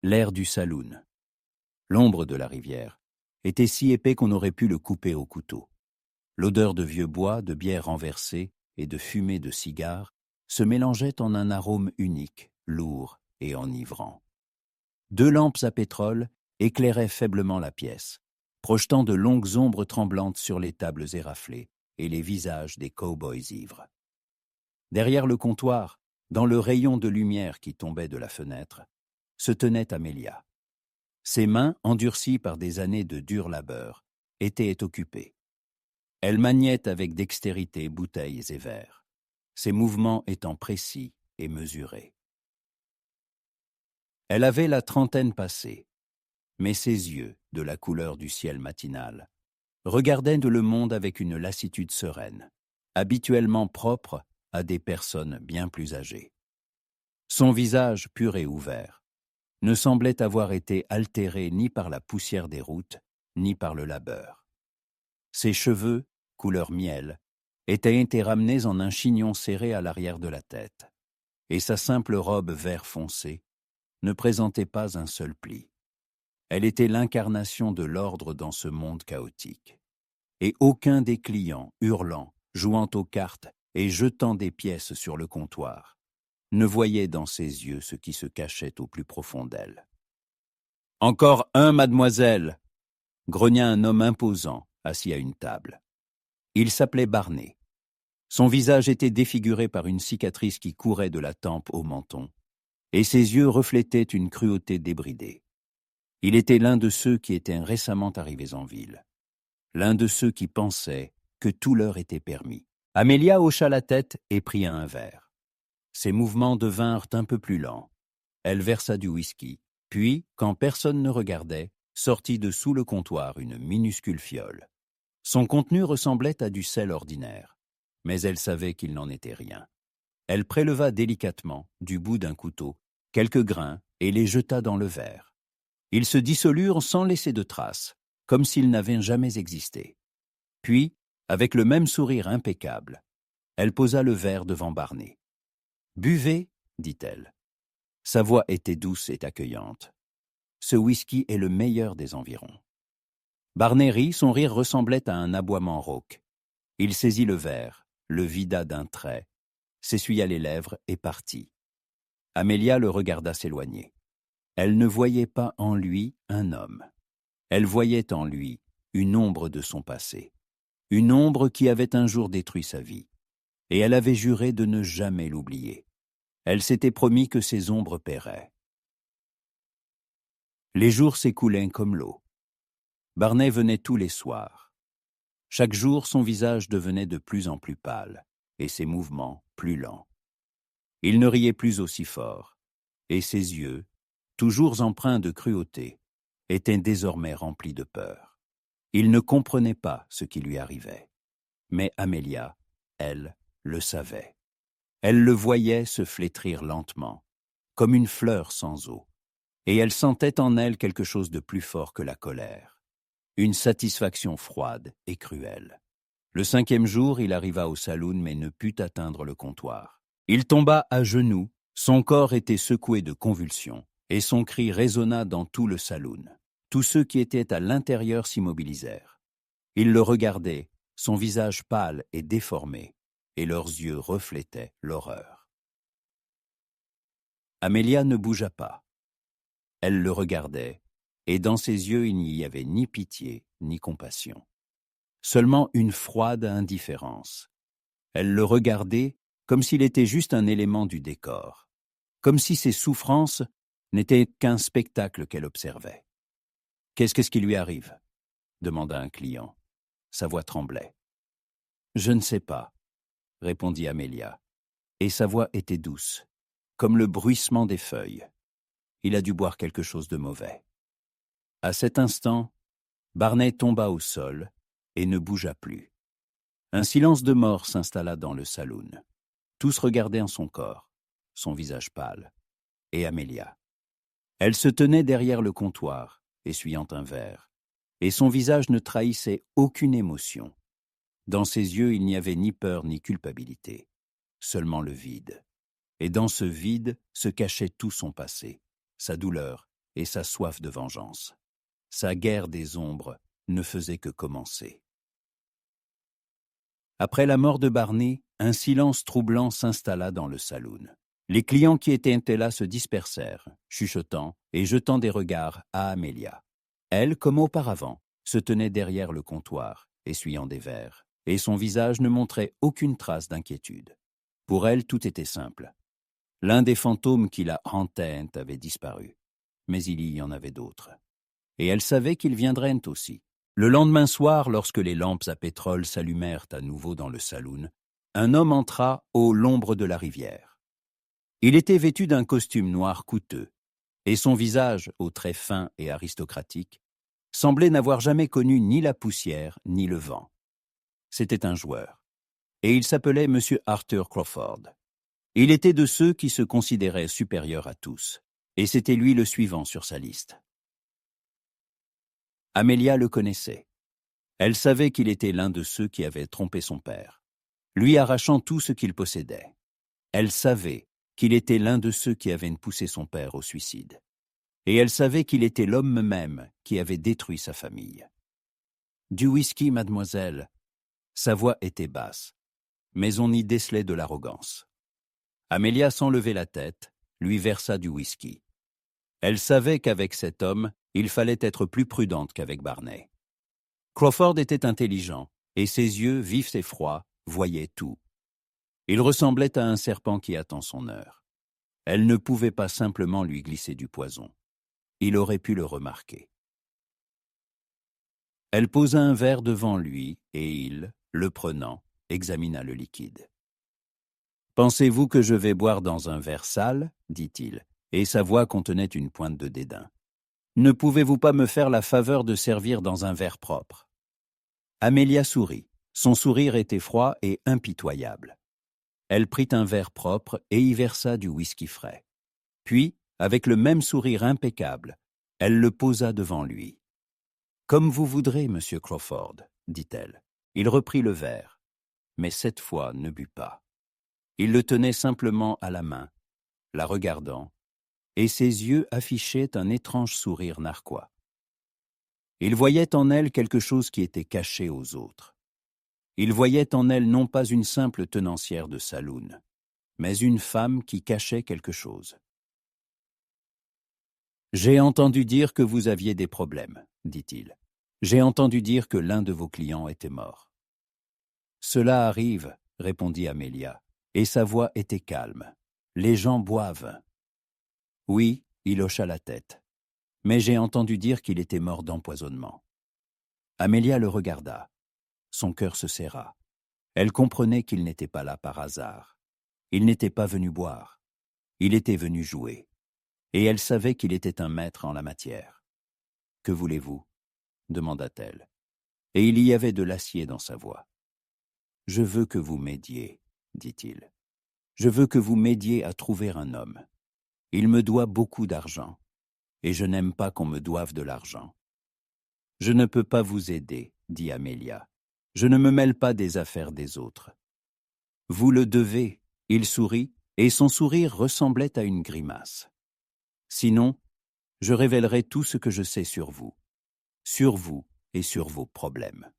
l'air du saloon. L'ombre de la rivière était si épais qu'on aurait pu le couper au couteau. L'odeur de vieux bois, de bière renversée et de fumée de cigares se mélangeait en un arôme unique, lourd et enivrant. 2 lampes à pétrole éclairaient faiblement la pièce, projetant de longues ombres tremblantes sur les tables éraflées et les visages des cow-boys ivres. Derrière le comptoir, dans le rayon de lumière qui tombait de la fenêtre, se tenait Amelia. Ses mains, endurcies par des années de dur labeur, étaient occupées. Elle maniait avec dextérité bouteilles et verres, ses mouvements étant précis et mesurés. Elle avait la trentaine passée, mais ses yeux, de la couleur du ciel matinal, regardaient le monde avec une lassitude sereine, habituellement propre à des personnes bien plus âgées. Son visage pur et ouvert ne semblait avoir été altéré ni par la poussière des routes, ni par le labeur. Ses cheveux, couleur miel, étaient été ramenés en un chignon serré à l'arrière de la tête, et sa simple robe vert foncé ne présentait pas un seul pli. Elle était l'incarnation de l'ordre dans ce monde chaotique. Et aucun des clients, hurlant, jouant aux cartes et jetant des pièces sur le comptoir, ne voyait dans ses yeux ce qui se cachait au plus profond d'elle. « Encore un, mademoiselle !» grogna un homme imposant, assis à une table. Il s'appelait Barney. Son visage était défiguré par une cicatrice qui courait de la tempe au menton, et ses yeux reflétaient une cruauté débridée. Il était l'un de ceux qui étaient récemment arrivés en ville, l'un de ceux qui pensaient que tout leur était permis. Amelia hocha la tête et prit un verre. Ses mouvements devinrent un peu plus lents. Elle versa du whisky, puis, quand personne ne regardait, sortit de sous le comptoir une minuscule fiole. Son contenu ressemblait à du sel ordinaire, mais elle savait qu'il n'en était rien. Elle préleva délicatement, du bout d'un couteau, quelques grains et les jeta dans le verre. Ils se dissolurent sans laisser de traces, comme s'ils n'avaient jamais existé. Puis, avec le même sourire impeccable, elle posa le verre devant Barney. « Buvez, dit-elle. » Sa voix était douce et accueillante. « Ce whisky est le meilleur des environs. » Barney rit, son rire ressemblait à un aboiement rauque. Il saisit le verre, le vida d'un trait, s'essuya les lèvres et partit. Amelia le regarda s'éloigner. Elle ne voyait pas en lui un homme. Elle voyait en lui une ombre de son passé, une ombre qui avait un jour détruit sa vie, et elle avait juré de ne jamais l'oublier. Elle s'était promis que ces ombres paieraient. Les jours s'écoulaient comme l'eau. Barney venait tous les soirs. Chaque jour, son visage devenait de plus en plus pâle, et ses mouvements plus lents. Il ne riait plus aussi fort, et ses yeux, toujours empreints de cruauté, étaient désormais remplis de peur. Il ne comprenait pas ce qui lui arrivait. Mais Amelia, elle, le savait. Elle le voyait se flétrir lentement, comme une fleur sans eau, et elle sentait en elle quelque chose de plus fort que la colère, une satisfaction froide et cruelle. Le 5e jour, il arriva au saloon mais ne put atteindre le comptoir. Il tomba à genoux, son corps était secoué de convulsions, et son cri résonna dans tout le saloon. Tous ceux qui étaient à l'intérieur s'immobilisèrent. Ils le regardaient, son visage pâle et déformé, et leurs yeux reflétaient l'horreur. Amelia ne bougea pas. Elle le regardait, et dans ses yeux il n'y avait ni pitié ni compassion. Seulement une froide indifférence. Elle le regardait comme s'il était juste un élément du décor, comme si ses souffrances n'étaient qu'un spectacle qu'elle observait. « Qu'est-ce qui lui arrive ?» demanda un client. Sa voix tremblait. « Je ne sais pas, » répondit Amelia, et sa voix était douce, comme le bruissement des feuilles. Il a dû boire quelque chose de mauvais. À cet instant, Barney tomba au sol et ne bougea plus. Un silence de mort s'installa dans le saloon. Tous regardaient en son corps, son visage pâle, et Amelia. Elle se tenait derrière le comptoir, essuyant un verre, et son visage ne trahissait aucune émotion. Dans ses yeux, il n'y avait ni peur ni culpabilité, seulement le vide. Et dans ce vide se cachait tout son passé, sa douleur et sa soif de vengeance. Sa guerre des ombres ne faisait que commencer. Après la mort de Barney, un silence troublant s'installa dans le saloon. Les clients qui étaient là se dispersèrent, chuchotant et jetant des regards à Amelia. Elle, comme auparavant, se tenait derrière le comptoir, essuyant des verres, et son visage ne montrait aucune trace d'inquiétude. Pour elle, tout était simple. L'un des fantômes qui la hantaient avait disparu, mais il y en avait d'autres. Et elle savait qu'ils viendraient aussi. Le lendemain soir, lorsque les lampes à pétrole s'allumèrent à nouveau dans le saloon, un homme entra au l'ombre de la rivière. Il était vêtu d'un costume noir coûteux, et son visage, aux traits fins et aristocratiques, semblait n'avoir jamais connu ni la poussière ni le vent. C'était un joueur, et il s'appelait M. Arthur Crawford. Il était de ceux qui se considéraient supérieurs à tous, et c'était lui le suivant sur sa liste. Amelia le connaissait. Elle savait qu'il était l'un de ceux qui avaient trompé son père, lui arrachant tout ce qu'il possédait. Elle savait qu'il était l'un de ceux qui avaient poussé son père au suicide. Et elle savait qu'il était l'homme même qui avait détruit sa famille. « Du whisky, mademoiselle !» Sa voix était basse, mais on y décelait de l'arrogance. Amelia, sans lever la tête, lui versa du whisky. Elle savait qu'avec cet homme, il fallait être plus prudente qu'avec Barney. Crawford était intelligent, et ses yeux, vifs et froids, voyaient tout. Il ressemblait à un serpent qui attend son heure. Elle ne pouvait pas simplement lui glisser du poison. Il aurait pu le remarquer. Elle posa un verre devant lui, et il, le prenant, examina le liquide. « Pensez-vous que je vais boire dans un verre sale ?» dit-il, et sa voix contenait une pointe de dédain. « Ne pouvez-vous pas me faire la faveur de servir dans un verre propre ?» Amelia sourit. Son sourire était froid et impitoyable. Elle prit un verre propre et y versa du whisky frais. Puis, avec le même sourire impeccable, elle le posa devant lui. « Comme vous voudrez, monsieur Crawford, » dit-elle. Il reprit le verre, mais cette fois ne but pas. Il le tenait simplement à la main, la regardant, et ses yeux affichaient un étrange sourire narquois. Il voyait en elle quelque chose qui était caché aux autres. Il voyait en elle non pas une simple tenancière de saloon, mais une femme qui cachait quelque chose. « J'ai entendu dire que vous aviez des problèmes, » dit-il. « J'ai entendu dire que l'un de vos clients était mort. »« Cela arrive, » répondit Amelia, et sa voix était calme. « Les gens boivent. » Oui, il hocha la tête. Mais j'ai entendu dire qu'il était mort d'empoisonnement. Amelia le regarda. Son cœur se serra. Elle comprenait qu'il n'était pas là par hasard. Il n'était pas venu boire. Il était venu jouer. Et elle savait qu'il était un maître en la matière. « Que voulez-vous » demanda-t-elle. Et il y avait de l'acier dans sa voix. « Je veux que vous m'aidiez, » dit-il. « Je veux que vous m'aidiez à trouver un homme. Il me doit beaucoup d'argent, et je n'aime pas qu'on me doive de l'argent. »« Je ne peux pas vous aider, » dit Amelia. « Je ne me mêle pas des affaires des autres. »« Vous le devez. » Il sourit, et son sourire ressemblait à une grimace. « Sinon, je révélerai tout ce que je sais sur vous et sur vos problèmes. »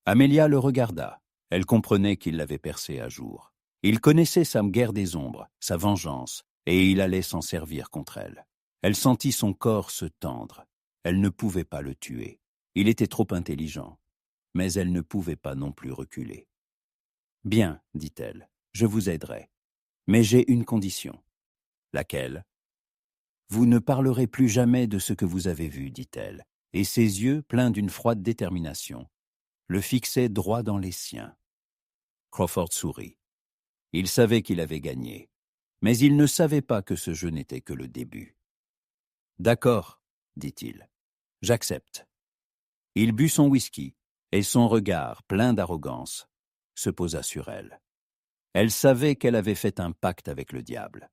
Amelia le regarda. Elle comprenait qu'il l'avait percé à jour. Il connaissait sa guerre des ombres, sa vengeance, et il allait s'en servir contre elle. Elle sentit son corps se tendre. Elle ne pouvait pas le tuer. Il était trop intelligent. Mais elle ne pouvait pas non plus reculer. « Bien, dit-elle, je vous aiderai. Mais j'ai une condition. »« Laquelle ?»« Vous ne parlerez plus jamais de ce que vous avez vu, dit-elle, et ses yeux, pleins d'une froide détermination, le fixaient droit dans les siens. Crawford sourit. Il savait qu'il avait gagné, mais il ne savait pas que ce jeu n'était que le début. « D'accord, dit-il, j'accepte. » Il but son whisky, et son regard, plein d'arrogance, se posa sur elle. Elle savait qu'elle avait fait un pacte avec le diable,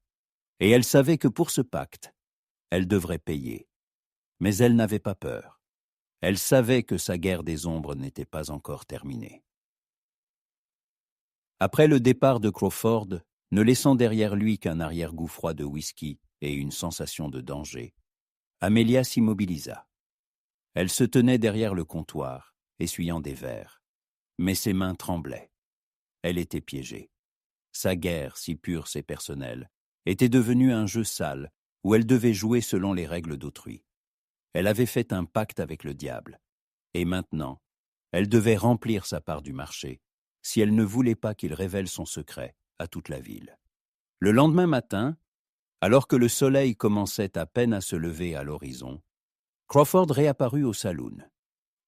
et elle savait que pour ce pacte, elle devrait payer. Mais elle n'avait pas peur. Elle savait que sa guerre des ombres n'était pas encore terminée. Après le départ de Crawford, ne laissant derrière lui qu'un arrière-goût froid de whisky, et une sensation de danger, Amelia s'immobilisa. Elle se tenait derrière le comptoir, essuyant des verres, mais ses mains tremblaient. Elle était piégée. Sa guerre, si pure et personnelle, était devenue un jeu sale où elle devait jouer selon les règles d'autrui. Elle avait fait un pacte avec le diable, et maintenant, elle devait remplir sa part du marché, si elle ne voulait pas qu'il révèle son secret à toute la ville. Le lendemain matin, alors que le soleil commençait à peine à se lever à l'horizon, Crawford réapparut au saloon.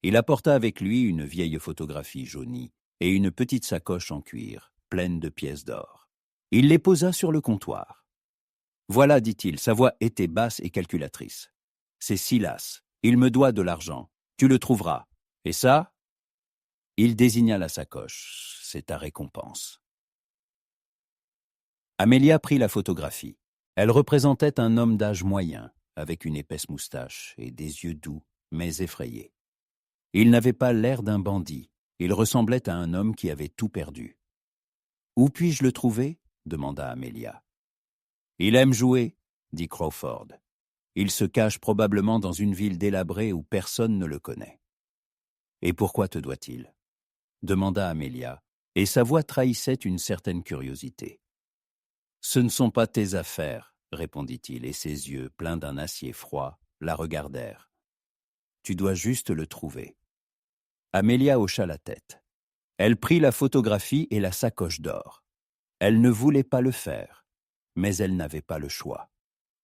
Il apporta avec lui une vieille photographie jaunie et une petite sacoche en cuir, pleine de pièces d'or. Il les posa sur le comptoir. « Voilà, dit-il, sa voix était basse et calculatrice. C'est Silas. Il me doit de l'argent. Tu le trouveras. Et ça ?» Il désigna la sacoche. « C'est ta récompense. » Amelia prit la photographie. Elle représentait un homme d'âge moyen, avec une épaisse moustache et des yeux doux, mais effrayés. Il n'avait pas l'air d'un bandit. Il ressemblait à un homme qui avait tout perdu. « Où puis-je le trouver ?» demanda Amelia. « Il aime jouer, » dit Crawford. « Il se cache probablement dans une ville délabrée où personne ne le connaît. »« Et pourquoi te doit-il » demanda Amelia, et sa voix trahissait une certaine curiosité. « Ce ne sont pas tes affaires, » répondit-il, et ses yeux, pleins d'un acier froid, la regardèrent. « Tu dois juste le trouver. » Amelia hocha la tête. Elle prit la photographie et la sacoche d'or. Elle ne voulait pas le faire, mais elle n'avait pas le choix.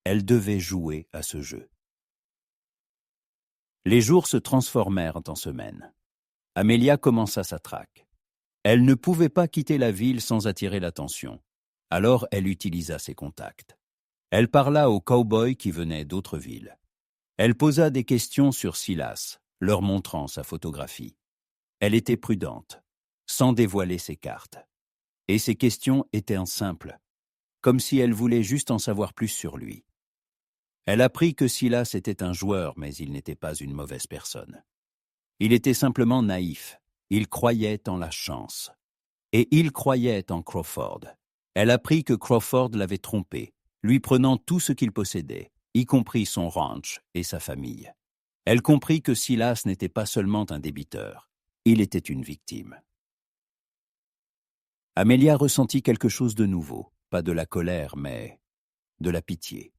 Elle devait jouer à ce jeu. Les jours se transformèrent en semaines. Amelia commença sa traque. Elle ne pouvait pas quitter la ville sans attirer l'attention. Alors elle utilisa ses contacts. Elle parla aux cow-boys qui venaient d'autres villes. Elle posa des questions sur Silas, leur montrant sa photographie. Elle était prudente, sans dévoiler ses cartes. Et ses questions étaient simples, comme si elle voulait juste en savoir plus sur lui. Elle apprit que Silas était un joueur, mais il n'était pas une mauvaise personne. Il était simplement naïf. Il croyait en la chance. Et il croyait en Crawford. Elle apprit que Crawford l'avait trompé, lui prenant tout ce qu'il possédait, y compris son ranch et sa famille. Elle comprit que Silas n'était pas seulement un débiteur, il était une victime. Amelia ressentit quelque chose de nouveau, pas de la colère, mais de la pitié.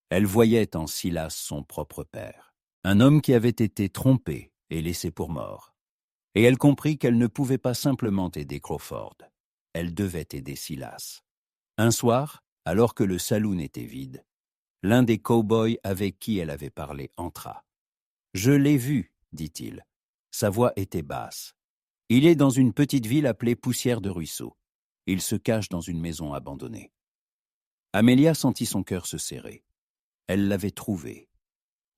Elle voyait en Silas son propre père, un homme qui avait été trompé et laissé pour mort. Et elle comprit qu'elle ne pouvait pas simplement aider Crawford. Elle devait aider Silas. Un soir, alors que le saloon était vide, l'un des cow-boys avec qui elle avait parlé entra. « Je l'ai vu, » dit-il. Sa voix était basse. « Il est dans une petite ville appelée Poussière de Ruisseau. Il se cache dans une maison abandonnée. » Amelia sentit son cœur se serrer. Elle l'avait trouvé.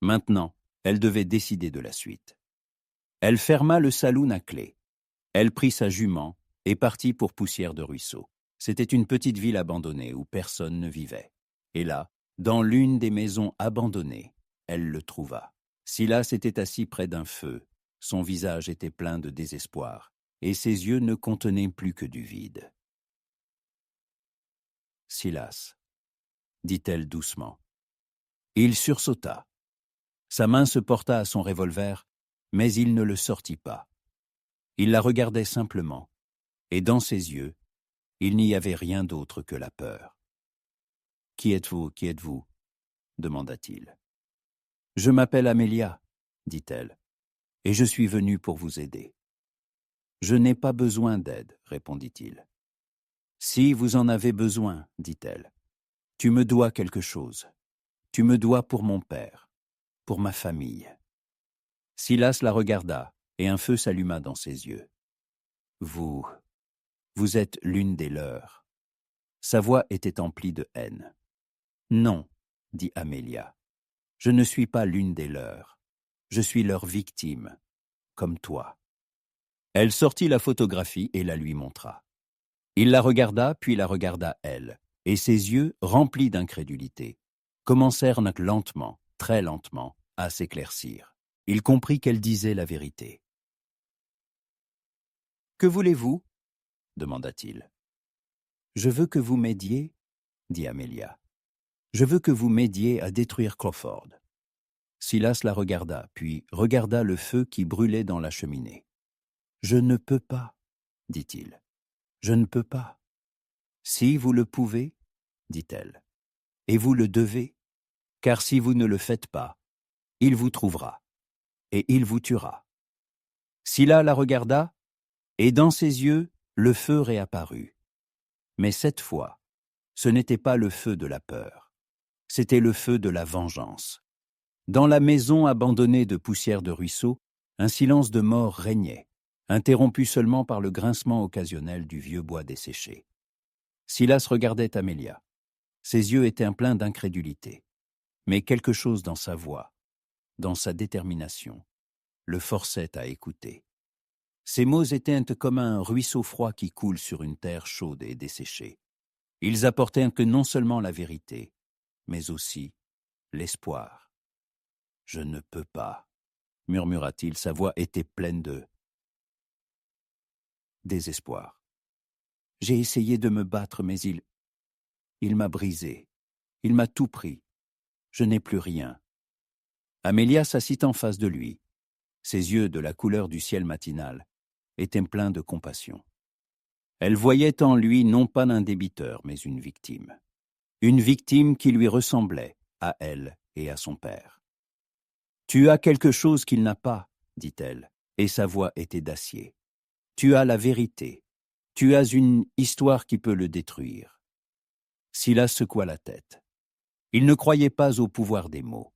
Maintenant, elle devait décider de la suite. Elle ferma le saloon à clé. Elle prit sa jument et partit pour Poussière de Ruisseau. C'était une petite ville abandonnée où personne ne vivait. Et là, dans l'une des maisons abandonnées, elle le trouva. Silas était assis près d'un feu. Son visage était plein de désespoir, et ses yeux ne contenaient plus que du vide. « Silas, » dit-elle doucement. Il sursauta. Sa main se porta à son revolver, mais il ne le sortit pas. Il la regardait simplement, et dans ses yeux, il n'y avait rien d'autre que la peur. « Qui êtes-vous, qui êtes-vous » demanda-t-il. « Je m'appelle Amelia, » dit-elle, « et je suis venue pour vous aider. »« Je n'ai pas besoin d'aide, » répondit-il. « Si vous en avez besoin, » dit-elle, « tu me dois quelque chose. Tu me dois pour mon père, pour ma famille. » Silas la regarda, et un feu s'alluma dans ses yeux. « Vous êtes l'une des leurs. » Sa voix était emplie de haine. « Non, » dit Amelia, « je ne suis pas l'une des leurs. Je suis leur victime, comme toi. » Elle sortit la photographie et la lui montra. Il la regarda, puis la regarda elle, et ses yeux, remplis d'incrédulité, commencèrent lentement, très lentement, à s'éclaircir. Il comprit qu'elle disait la vérité. « Que voulez-vous » demanda-t-il. « Je veux que vous m'aidiez, » dit Amelia. Je veux que vous m'aidiez à détruire Crawford. » Silas la regarda, puis regarda le feu qui brûlait dans la cheminée. « Je ne peux pas, dit-il. Je ne peux pas. »« Si vous le pouvez, dit-elle, et vous le devez, car si vous ne le faites pas, il vous trouvera, et il vous tuera. » Silas la regarda, et dans ses yeux, le feu réapparut. Mais cette fois, ce n'était pas le feu de la peur, c'était le feu de la vengeance. Dans la maison abandonnée de poussière de ruisseau, un silence de mort régnait, interrompu seulement par le grincement occasionnel du vieux bois desséché. Silas regardait Amelia. Ses yeux étaient pleins d'incrédulité, mais quelque chose dans sa voix, dans sa détermination, le forçait à écouter. Ces mots étaient comme un ruisseau froid qui coule sur une terre chaude et desséchée. Ils apportaient que non seulement la vérité, mais aussi l'espoir. « Je ne peux pas, » murmura-t-il, sa voix était pleine de désespoir. « J'ai essayé de me battre, mais il m'a brisé, il m'a tout pris. Je n'ai plus rien. » Amelia s'assit en face de lui. Ses yeux, de la couleur du ciel matinal, étaient pleins de compassion. Elle voyait en lui non pas un débiteur, mais une victime qui lui ressemblait, à elle et à son père. « Tu as quelque chose qu'il n'a pas, » dit-elle, et sa voix était d'acier. « Tu as la vérité. Tu as une histoire qui peut le détruire. » Silas secoua la tête. Il ne croyait pas au pouvoir des mots.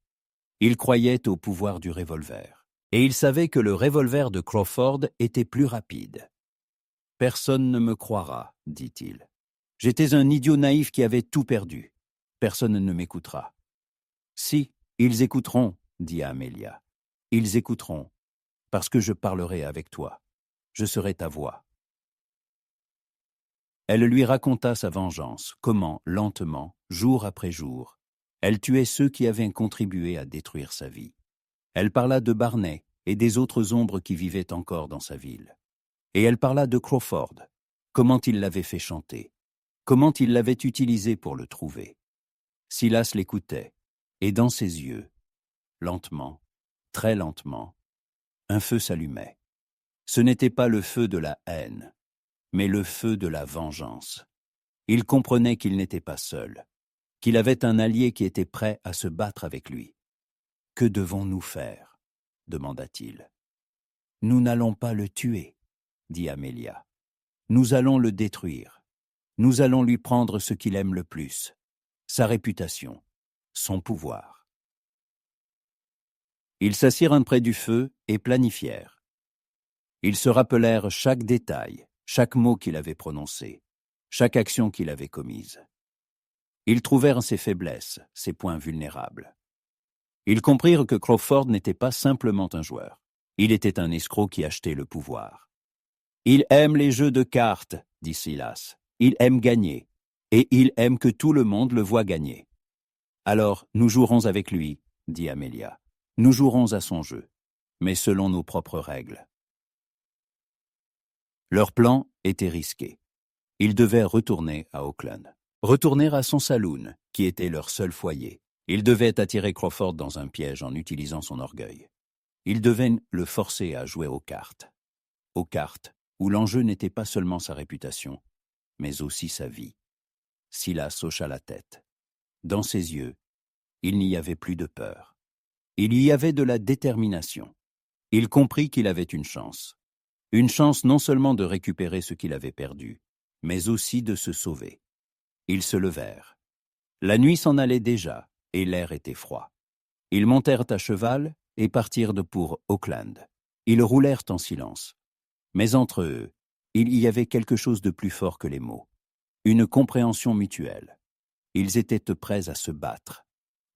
Il croyait au pouvoir du revolver. Et il savait que le revolver de Crawford était plus rapide. « Personne ne me croira, » dit-il. « J'étais un idiot naïf qui avait tout perdu. Personne ne m'écoutera. »« Si, ils écouteront, » dit Amelia. « Ils écouteront, parce que je parlerai avec toi. Je serai ta voix. » Elle lui raconta sa vengeance, comment, lentement, jour après jour, elle tuait ceux qui avaient contribué à détruire sa vie. Elle parla de Barney et des autres ombres qui vivaient encore dans sa ville. Et elle parla de Crawford, comment il l'avait fait chanter, comment il l'avait utilisé pour le trouver. Silas l'écoutait, et dans ses yeux, lentement, très lentement, un feu s'allumait. Ce n'était pas le feu de la haine, mais le feu de la vengeance. Il comprenait qu'il n'était pas seul, qu'il avait un allié qui était prêt à se battre avec lui. « Que devons-nous faire ?» demanda-t-il. « Nous n'allons pas le tuer, » dit Amelia. « Nous allons le détruire. Nous allons lui prendre ce qu'il aime le plus, sa réputation, son pouvoir. » Ils s'assirent près du feu et planifièrent. Ils se rappelèrent chaque détail, chaque mot qu'il avait prononcé, chaque action qu'il avait commise. Ils trouvèrent ses faiblesses, ses points vulnérables. Ils comprirent que Crawford n'était pas simplement un joueur. Il était un escroc qui achetait le pouvoir. « Il aime les jeux de cartes, » dit Silas. « Il aime gagner, et il aime que tout le monde le voie gagner. »« Alors, nous jouerons avec lui, » dit Amelia. « Nous jouerons à son jeu, mais selon nos propres règles. » Leur plan était risqué. Ils devaient retourner à Oakland, retourner à son saloon, qui était leur seul foyer. Ils devaient attirer Crawford dans un piège en utilisant son orgueil. Ils devaient le forcer à jouer aux cartes où l'enjeu n'était pas seulement sa réputation, mais aussi sa vie. Silas hocha la tête. Dans ses yeux, il n'y avait plus de peur. Il y avait de la détermination. Il comprit qu'il avait une chance non seulement de récupérer ce qu'il avait perdu, mais aussi de se sauver. Ils se levèrent. La nuit s'en allait déjà, et l'air était froid. Ils montèrent à cheval et partirent pour Oakland. Ils roulèrent en silence. Mais entre eux, il y avait quelque chose de plus fort que les mots. Une compréhension mutuelle. Ils étaient prêts à se battre.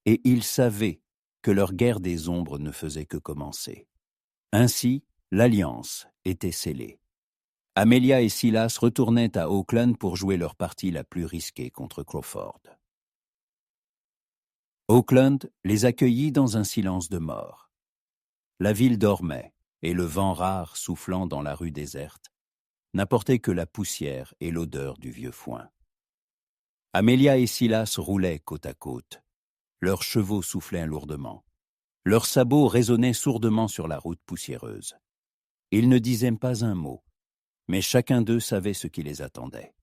Et ils savaient que leur guerre des ombres ne faisait que commencer. Ainsi, l'alliance était scellée. Amelia et Silas retournaient à Oakland pour jouer leur partie la plus risquée contre Crawford. Oakland les accueillit dans un silence de mort. La ville dormait, et le vent rare soufflant dans la rue déserte n'apportait que la poussière et l'odeur du vieux foin. Amelia et Silas roulaient côte à côte. Leurs chevaux soufflaient lourdement. Leurs sabots résonnaient sourdement sur la route poussiéreuse. Ils ne disaient pas un mot, mais chacun d'eux savait ce qui les attendait.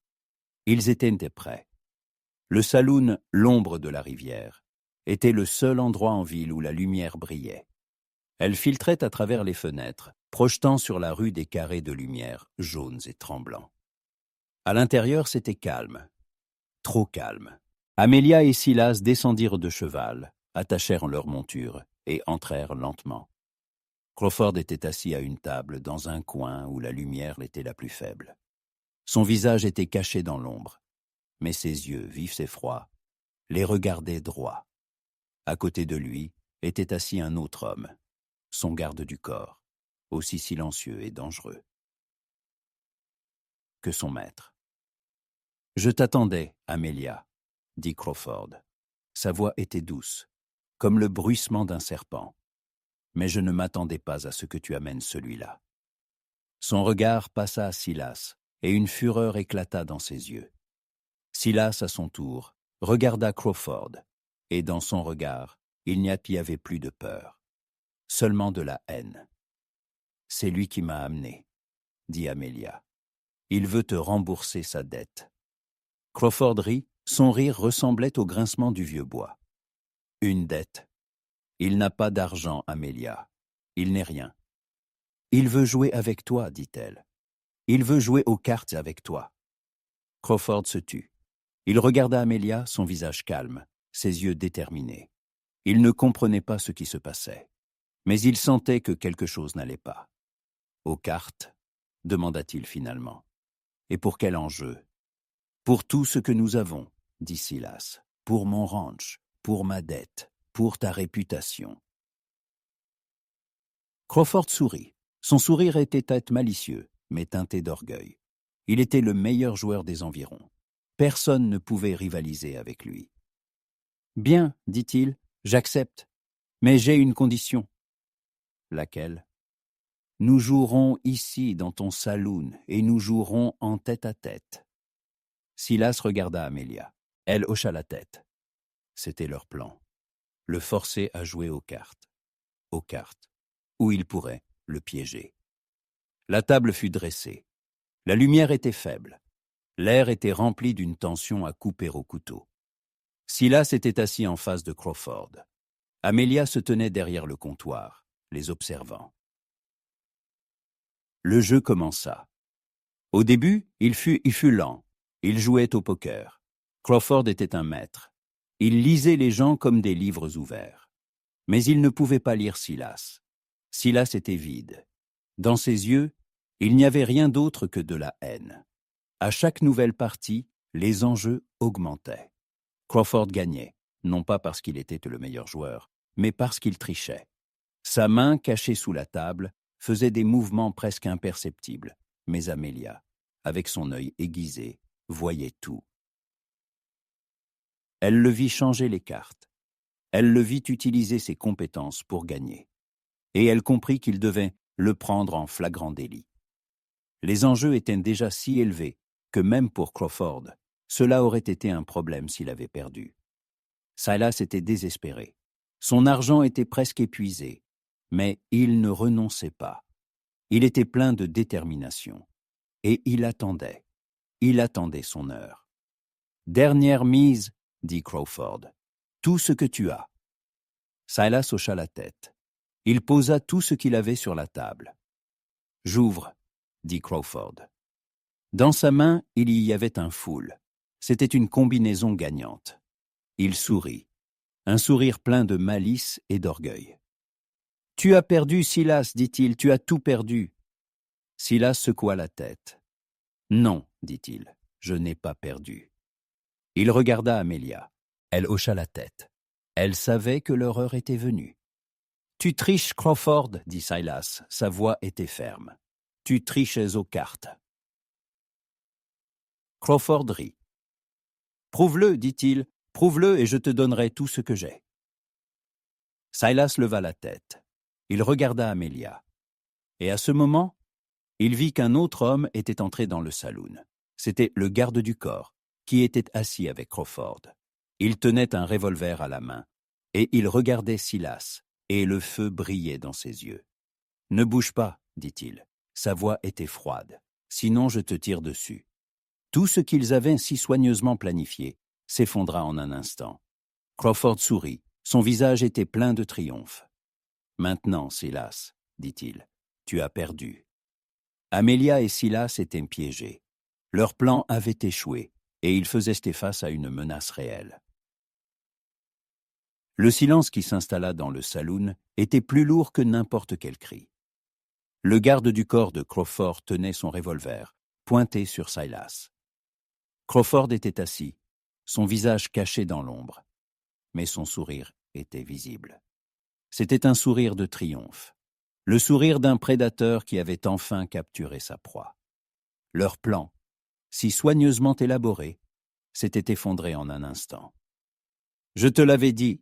Ils étaient prêts. Le saloon, l'ombre de la rivière, était le seul endroit en ville où la lumière brillait. Elle filtrait à travers les fenêtres, projetant sur la rue des carrés de lumière jaunes et tremblants. À l'intérieur, c'était calme, trop calme. Amelia et Silas descendirent de cheval, attachèrent leur monture et entrèrent lentement. Crawford était assis à une table dans un coin où la lumière était la plus faible. Son visage était caché dans l'ombre, mais ses yeux, vifs et froids, les regardaient droit. À côté de lui était assis un autre homme, son garde du corps, aussi silencieux et dangereux que son maître. « Je t'attendais, Amelia, » dit Crawford. Sa voix était douce, comme le bruissement d'un serpent. « Mais je ne m'attendais pas à ce que tu amènes celui-là. » Son regard passa à Silas, et une fureur éclata dans ses yeux. Silas, à son tour, regarda Crawford, et dans son regard, il n'y avait plus de peur, seulement de la haine. « C'est lui qui m'a amené, » dit Amelia. « Il veut te rembourser sa dette. » Crawford rit, son rire ressemblait au grincement du vieux bois. « Une dette. Il n'a pas d'argent, Amelia. Il n'est rien. »« Il veut jouer avec toi, dit-elle. Il veut jouer aux cartes avec toi. » Crawford se tut. Il regarda Amelia, son visage calme, ses yeux déterminés. Il ne comprenait pas ce qui se passait, mais il sentait que quelque chose n'allait pas. « Aux cartes ?» demanda-t-il finalement. « Et pour quel enjeu ?»« Pour tout ce que nous avons, » dit Silas. « Pour mon ranch, pour ma dette, pour ta réputation. » Crawford sourit. Son sourire était malicieux, mais teinté d'orgueil. Il était le meilleur joueur des environs. Personne ne pouvait rivaliser avec lui. « Bien, dit-il, j'accepte, mais j'ai une condition. »« Laquelle ? » ?»« Nous jouerons ici dans ton saloon et nous jouerons en tête-à-tête. » Silas regarda Amelia. Elle hocha la tête. C'était leur plan. Le forcer à jouer aux cartes, où il pourrait le piéger. La table fut dressée. La lumière était faible. L'air était rempli d'une tension à couper au couteau. Silas était assis en face de Crawford. Amelia se tenait derrière le comptoir, les observant. Le jeu commença. Au début, il fut lent. Il jouait au poker. Crawford était un maître. Il lisait les gens comme des livres ouverts. Mais il ne pouvait pas lire Silas. Silas était vide. Dans ses yeux, il n'y avait rien d'autre que de la haine. À chaque nouvelle partie, les enjeux augmentaient. Crawford gagnait, non pas parce qu'il était le meilleur joueur, mais parce qu'il trichait. Sa main, cachée sous la table, faisait des mouvements presque imperceptibles, mais Amelia, avec son œil aiguisé, voyait tout. Elle le vit changer les cartes. Elle le vit utiliser ses compétences pour gagner. Et elle comprit qu'il devait le prendre en flagrant délit. Les enjeux étaient déjà si élevés que même pour Crawford, cela aurait été un problème s'il avait perdu. Silas était désespéré. Son argent était presque épuisé, mais il ne renonçait pas. Il était plein de détermination. Et il attendait son heure. « Dernière mise, » dit Crawford. « Tout ce que tu as. » Silas hocha la tête. Il posa tout ce qu'il avait sur la table. « J'ouvre, » dit Crawford. Dans sa main, il y avait un full. C'était une combinaison gagnante. Il sourit, un sourire plein de malice et d'orgueil. « Tu as perdu, Silas, dit-il, tu as tout perdu. » Silas secoua la tête. « Non, dit-il, je n'ai pas perdu. » Il regarda Amelia. Elle hocha la tête. Elle savait que leur heure était venue. « Tu triches, Crawford, dit Silas. Sa voix était ferme. « Tu triches aux cartes. » Crawford rit. « Prouve-le, dit-il, prouve-le et je te donnerai tout ce que j'ai. » Silas leva la tête. Il regarda Amelia. Et à ce moment, il vit qu'un autre homme était entré dans le saloon. C'était le garde du corps, qui était assis avec Crawford. Il tenait un revolver à la main, et il regardait Silas, et le feu brillait dans ses yeux. « Ne bouge pas, dit-il. Sa voix était froide. Sinon je te tire dessus. » Tout ce qu'ils avaient si soigneusement planifié s'effondra en un instant. Crawford sourit. Son visage était plein de triomphe. « Maintenant, Silas, dit-il, tu as perdu. » Amelia et Silas étaient piégés. Leur plan avait échoué, et ils faisaient face à une menace réelle. Le silence qui s'installa dans le saloon était plus lourd que n'importe quel cri. Le garde du corps de Crawford tenait son revolver, pointé sur Silas. Crawford était assis, son visage caché dans l'ombre, mais son sourire était visible. C'était un sourire de triomphe, le sourire d'un prédateur qui avait enfin capturé sa proie. Leur plan, si soigneusement élaboré, s'était effondré en un instant. « Je te l'avais dit !»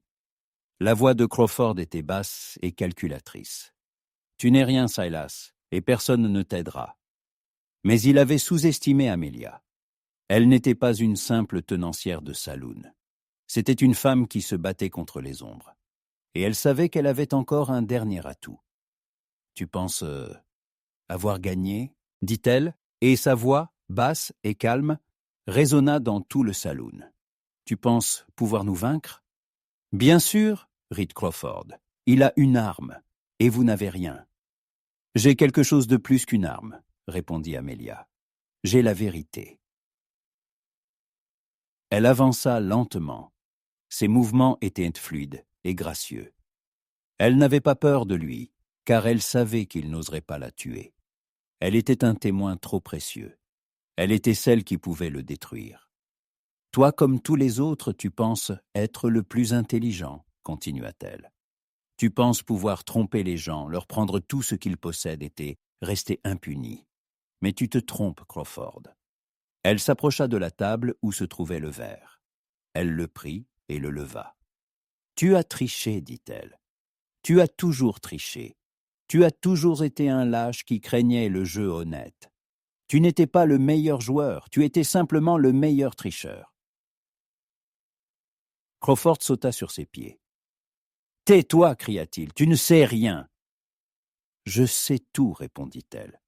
La voix de Crawford était basse et calculatrice. « Tu n'es rien, Silas, et personne ne t'aidera. » Mais il avait sous-estimé Amelia. Elle n'était pas une simple tenancière de saloon. C'était une femme qui se battait contre les ombres. Et elle savait qu'elle avait encore un dernier atout. « Tu penses avoir gagné ?» dit-elle, et sa voix, basse et calme, résonna dans tout le saloon. « Tu penses pouvoir nous vaincre ?»« Bien sûr, rit Crawford. Il a une arme, et vous n'avez rien. »« J'ai quelque chose de plus qu'une arme, » répondit Amelia. « J'ai la vérité. » Elle avança lentement. Ses mouvements étaient fluides et gracieux. Elle n'avait pas peur de lui, car elle savait qu'il n'oserait pas la tuer. Elle était un témoin trop précieux. Elle était celle qui pouvait le détruire. « Toi, comme tous les autres, tu penses être le plus intelligent, » continua-t-elle. « Tu penses pouvoir tromper les gens, leur prendre tout ce qu'ils possèdent et rester impuni. Mais tu te trompes, Crawford. » Elle s'approcha de la table où se trouvait le verre. Elle le prit et le leva. « Tu as triché, dit-elle. Tu as toujours triché. Tu as toujours été un lâche qui craignait le jeu honnête. Tu n'étais pas le meilleur joueur, tu étais simplement le meilleur tricheur. » Crawford sauta sur ses pieds. « Tais-toi, cria-t-il, tu ne sais rien. »« Je sais tout, répondit-elle.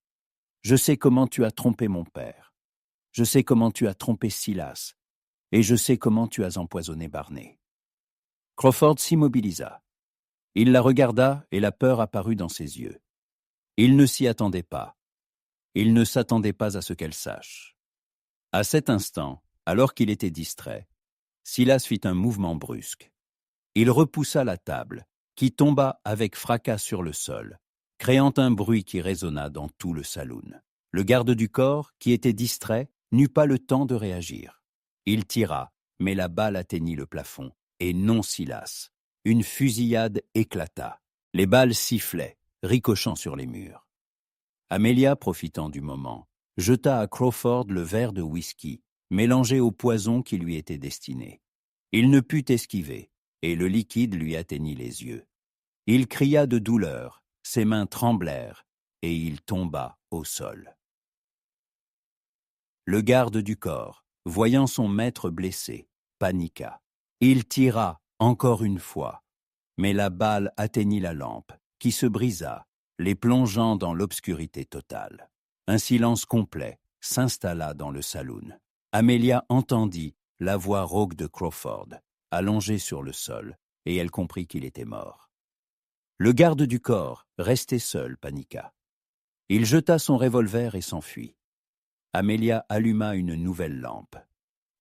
Je sais comment tu as trompé mon père. Je sais comment tu as trompé Silas. Et je sais comment tu as empoisonné Barney. » Crawford s'immobilisa. Il la regarda et la peur apparut dans ses yeux. Il ne s'y attendait pas. Il ne s'attendait pas à ce qu'elle sache. À cet instant, alors qu'il était distrait, Silas fit un mouvement brusque. Il repoussa la table, qui tomba avec fracas sur le sol, créant un bruit qui résonna dans tout le saloon. Le garde du corps, qui était distrait, n'eut pas le temps de réagir. Il tira, mais la balle atteignit le plafond, et non Silas. Une fusillade éclata. Les balles sifflaient, ricochant sur les murs. Amelia, profitant du moment, jeta à Crawford le verre de whisky, mélangé au poison qui lui était destiné. Il ne put esquiver, et le liquide lui atteignit les yeux. Il cria de douleur, ses mains tremblèrent, et il tomba au sol. Le garde du corps, voyant son maître blessé, paniqua. Il tira, encore une fois, mais la balle atteignit la lampe, qui se brisa, les plongeant dans l'obscurité totale. Un silence complet s'installa dans le saloon. Amelia entendit la voix rauque de Crawford, allongée sur le sol, et elle comprit qu'il était mort. Le garde du corps, resté seul, paniqua. Il jeta son revolver et s'enfuit. Amelia alluma une nouvelle lampe.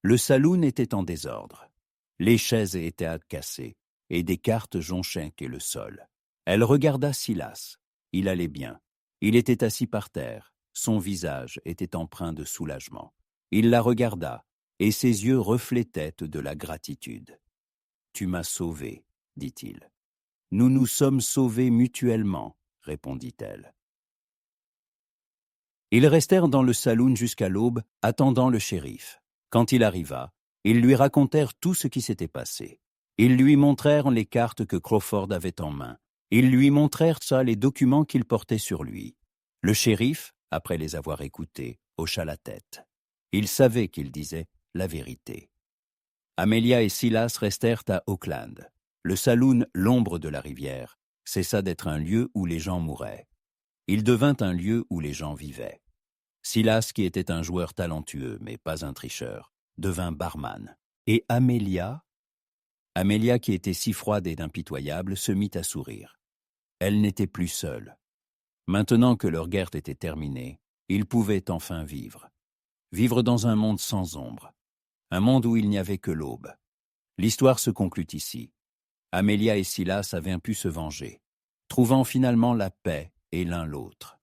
Le saloon était en désordre. Les chaises étaient cassées, et des cartes jonchaient le sol. Elle regarda Silas. Il allait bien. Il était assis par terre. Son visage était empreint de soulagement. Il la regarda, et ses yeux reflétaient de la gratitude. « Tu m'as sauvé, dit-il. »« Nous nous sommes sauvés mutuellement, répondit-elle. Ils restèrent dans le saloon jusqu'à l'aube, attendant le shérif. Quand il arriva, ils lui racontèrent tout ce qui s'était passé. Ils lui montrèrent les cartes que Crawford avait en main. Ils lui montrèrent les documents qu'il portait sur lui. Le shérif, après les avoir écoutés, hocha la tête. Il savait qu'il disait la vérité. Amelia et Silas restèrent à Auckland. Le saloon L'Ombre de la Rivière cessa d'être un lieu où les gens mouraient. Il devint un lieu où les gens vivaient. Silas, qui était un joueur talentueux, mais pas un tricheur, devint barman. Et Amelia, qui était si froide et impitoyable, se mit à sourire. Elle n'était plus seule. Maintenant que leur guerre était terminée, ils pouvaient enfin vivre. Vivre dans un monde sans ombre. Un monde où il n'y avait que l'aube. L'histoire se conclut ici. Amelia et Silas avaient pu se venger, trouvant finalement la paix et l'un l'autre.